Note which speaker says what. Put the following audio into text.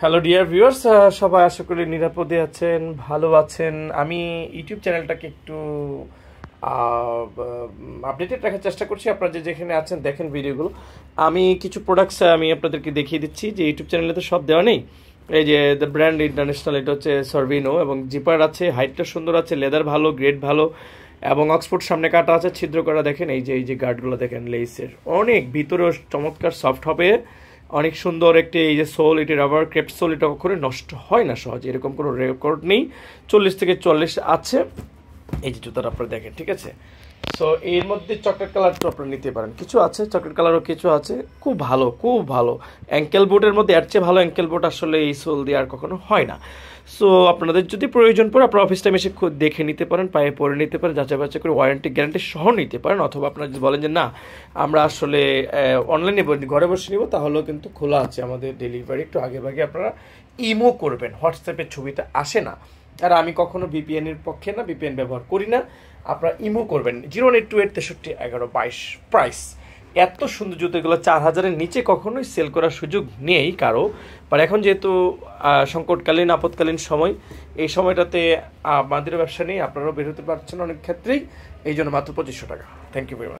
Speaker 1: Hello dear viewers, সবাই আশা করি নিরাপদে আছেন, ভালো আছেন। আমি ইউটিউব চ্যানেলটাকে একটু আপডেটেড রাখার চেষ্টা করছি। আপনারা যে যেখানে আছেন দেখেন ভিডিওগুলো। আমি কিছু প্রোডাক্টস আমি আপনাদেরকে দেখিয়ে দিচ্ছি যে ইউটিউব চ্যানেলে তো সব দেওয়া নেই। এই যে দ্য ব্র্যান্ড ইন্টারন্যাশনাল, এটা হচ্ছে সরভিনো এবং জিপার আছে, হাইটটা সুন্দর আছে, লেদার ভালো, গ্রেড ভালো এবং অক্সফোর্ড সামনে কাটা আছে, ছিদ্র করা। দেখেন এই যে গার্ডগুলো দেখেন লেসের, অনেক ভিতরেও চমৎকার সফট হবে, অনেক সুন্দর একটি এই যে সোল, এটি রাবার ক্রেপ্ট সোল, এটা কখনো নষ্ট হয় না সহজে, এরকম কোনো রেকর্ড নেই। 40 থেকে 44 আছে এই যে জুতাটা আপনারা দেখেন, ঠিক আছে। সো এর মধ্যে চকলেট কালারটা আপনারা নিতে পারেন, কিছু আছে চকলেট কালারও কিছু আছে, খুব ভালো খুব ভালো। অ্যাঙ্কেল বোটের মধ্যে এর চেয়ে ভালো অ্যাঙ্কেল বোট আসলে এই সোল দিয়ে আর কখনো হয় না। সো আপনাদের যদি প্রয়োজন পড়ে আপনারা অফিস টাইমে এসে দেখে নিতে পারেন, পায়ে পরে নিতে পারেন, যাচাই বাছাই করে ওয়ারেন্টি গ্যারান্টি সহ নিতে পারেন। অথবা আপনারা যদি বলেন যে না আমরা আসলে অনলাইনে ঘরে বসে নিব, তাহলেও কিন্তু খোলা আছে আমাদের ডেলিভারি। একটু আগে ভাগে আপনারা ইমো করবেন, হোয়াটসঅ্যাপের ছবিটা আসে না। আর আমি কখনো ভিপিএন এর পক্ষে না, ভিপিএন ব্যবহার করি না। আপনারা ইমো করবেন 08128631122 প্রাইস। এত সুন্দর জুতোগুলো 4000-এর নিচে কখনোই সেল করার সুযোগ নেই কারো। বাট এখন যেহেতু সংকটকালীন আপৎকালীন সময়, এই সময়টাতে আমাদেরও ব্যবসা নেই, আপনারাও বের হতে পারছেন অনেক ক্ষেত্রেই, এই জন্য মাত্র 2500 টাকা। Thank you very much.